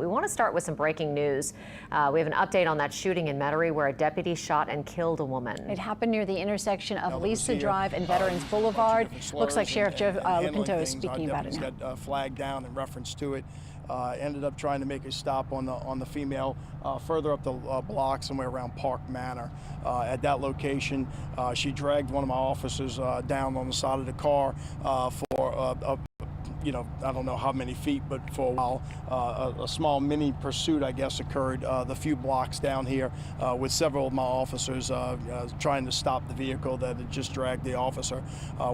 We want to start with some breaking news. We have an update on that shooting in Metairie where a deputy shot and killed a woman. It happened near the intersection of Lisa Drive and Veterans Boulevard. Looks like Sheriff Joseph Lopinto is speaking about it now. Got flagged down in reference to it. Ended up trying to make a stop on the female further up the block, somewhere around Park Manor. At that location, she dragged one of my officers down on the side of the car for I don't know how many feet, but for a while, a small mini pursuit, I guess, occurred the few blocks down here with several of my officers trying to stop the vehicle that had just dragged the officer.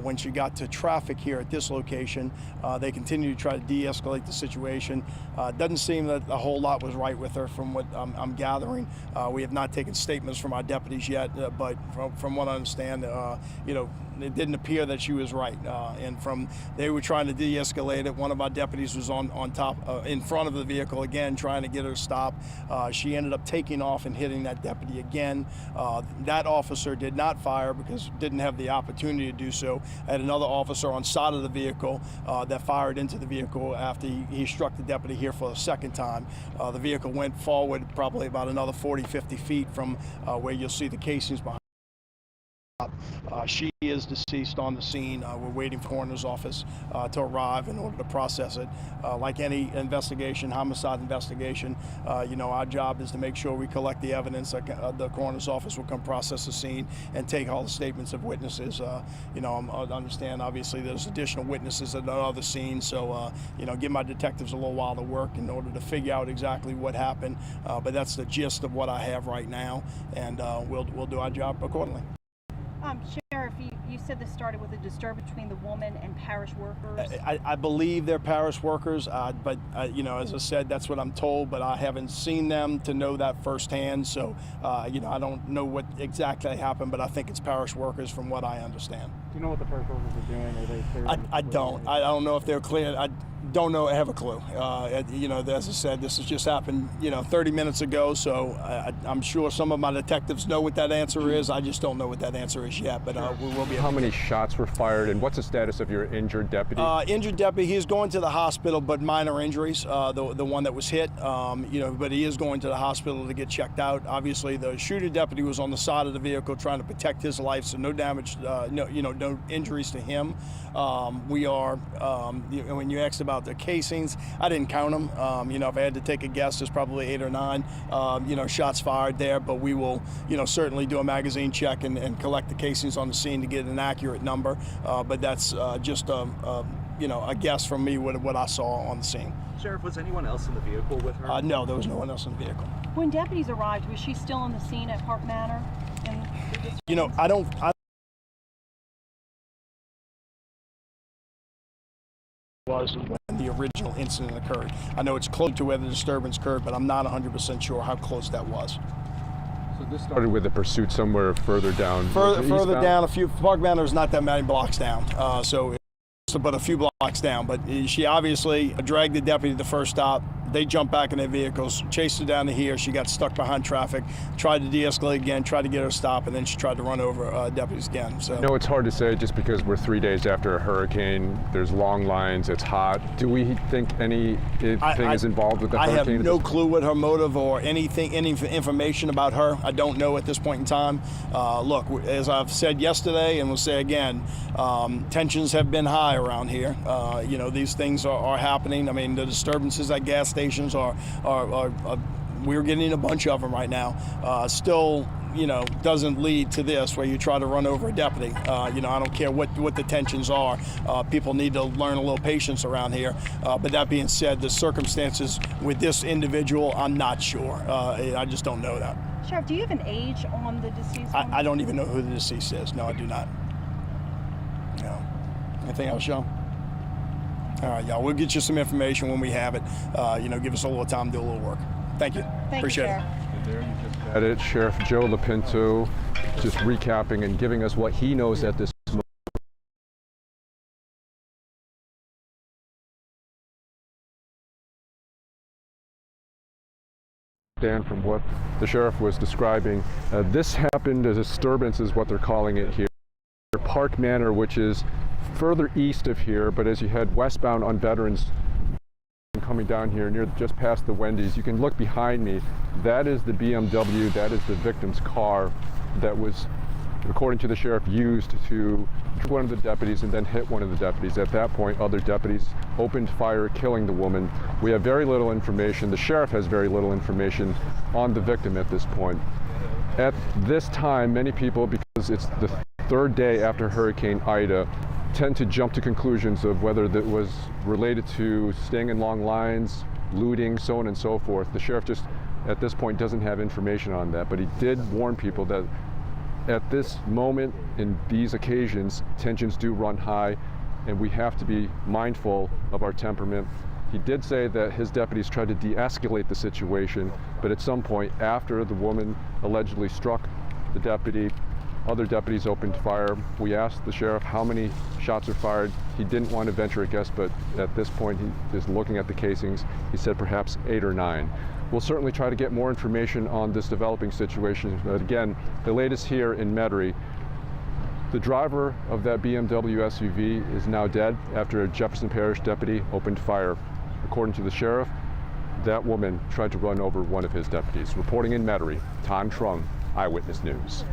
When she got to traffic here at this location, they continued to try to de-escalate the situation. Doesn't seem that a whole lot was right with her from what I'm gathering. We have not taken statements from our deputies yet, but from what I understand, it didn't appear that she was right. And they were trying to de-escalate it. One of our deputies was on top, in front of the vehicle again, trying to get her to stop. She ended up taking off and hitting that deputy again. That officer did not fire because didn't have the opportunity to do so. I had another officer on side of the vehicle that fired into the vehicle after he struck the deputy here for the second time. The vehicle went forward probably about another 40-50 feet from where you'll see the casings behind. She is deceased on the scene. We're waiting for the coroner's office to arrive in order to process it. Like any investigation, homicide investigation, our job is to make sure we collect the evidence. The coroner's office will come process the scene and take all the statements of witnesses. I understand obviously there's additional witnesses at other scenes, so give my detectives a little while to work in order to figure out exactly what happened. But that's the gist of what I have right now, and we'll do our job accordingly. Sheriff, you said this started with a disturbance between the woman and parish workers. I believe they're parish workers, but as I said, that's what I'm told, but I haven't seen them to know that firsthand, so I don't know what exactly happened, but I think it's parish workers from what I understand. Do you know what the parish workers are doing? Are they clear? I don't know if they're clear. I don't know. I have a clue. As I said, this has just happened, 30 minutes ago, so I'm sure some of my detectives know what that answer is. I just don't know what that answer is yet, but we will be able How many shots were fired, and what's the status of your injured deputy? Injured deputy, he's going to the hospital, but minor injuries, the one that was hit, but he is going to the hospital to get checked out. Obviously, the shooter deputy was on the side of the vehicle trying to protect his life, so no damage, no injuries to him. We are, when you asked about the casings, I didn't count them. If I had to take a guess, there's probably 8 or 9, shots fired there, but we will, certainly do a magazine check and collect the casings on the scene to get an accurate number. But that's just a guess from me what I saw on the scene. Sheriff, was anyone else in the vehicle with her? No, there was no one else in the vehicle. When deputies arrived, was she still on the scene at Park Manor? Was when the original incident occurred. I know it's close to where the disturbance occurred, but I'm not 100% sure how close that was. So this started with a pursuit somewhere further down. Further down, Park Manor is not that many blocks down, but a few blocks down. But she obviously dragged the deputy to the first stop. They jumped back in their vehicles, chased her down to here. She got stuck behind traffic, tried to de-escalate again, tried to get her to stop, and then she tried to run over deputies again. So. I know it's hard to say just because we're 3 days after a hurricane. There's long lines, it's hot. Do we think anything is involved with the hurricane? I have no clue what her motive or any information about her. I don't know at this point in time. Look, as I've said yesterday and will say again, tensions have been high around here. These things are happening. I mean, the disturbances at gas stations we're getting a bunch of them right now. Still, doesn't lead to this where you try to run over a deputy. I don't care what the tensions are. People need to learn a little patience around here. But that being said, the circumstances with this individual, I'm not sure. I just don't know that. Sheriff, do you have an age on the deceased woman? I don't even know who the deceased is. No, I do not. No. Anything else, Sean? All right, y'all. We'll get you some information when we have it. Give us a little time to do a little work. Thank you. Appreciate it. And there you just had it, Sheriff Joe Lopinto, just recapping and giving us what he knows at this moment. Dan, from what the sheriff was describing, this happened as a disturbance, is what they're calling it here. Park Manor, which is further east of here, but as you head westbound on Veterans coming down here near just past the Wendy's. You can look behind me. That is the BMW, that is the victim's car that was, according to the sheriff, used to shoot one of the deputies and then hit one of the deputies. At that point, other deputies opened fire, killing the woman. We have very little information. The sheriff has very little information on the victim at this point. At this time, many people, because it's the third day after Hurricane Ida, tend to jump to conclusions of whether that was related to staying in long lines, looting, so on and so forth. The sheriff just, at this point, doesn't have information on that, but he did warn people that at this moment, in these occasions, tensions do run high, and we have to be mindful of our temperament. He did say that his deputies tried to de-escalate the situation, but at some point after the woman allegedly struck the deputy, other deputies opened fire. We asked the sheriff how many shots were fired. He didn't want to venture a guess, but at this point he is looking at the casings. He said perhaps 8 or 9. We'll certainly try to get more information on this developing situation, but again, the latest here in Metairie, the driver of that BMW SUV is now dead after a Jefferson Parish deputy opened fire. According to the sheriff, that woman tried to run over one of his deputies. Reporting in Metairie, Tom Trung, Eyewitness News.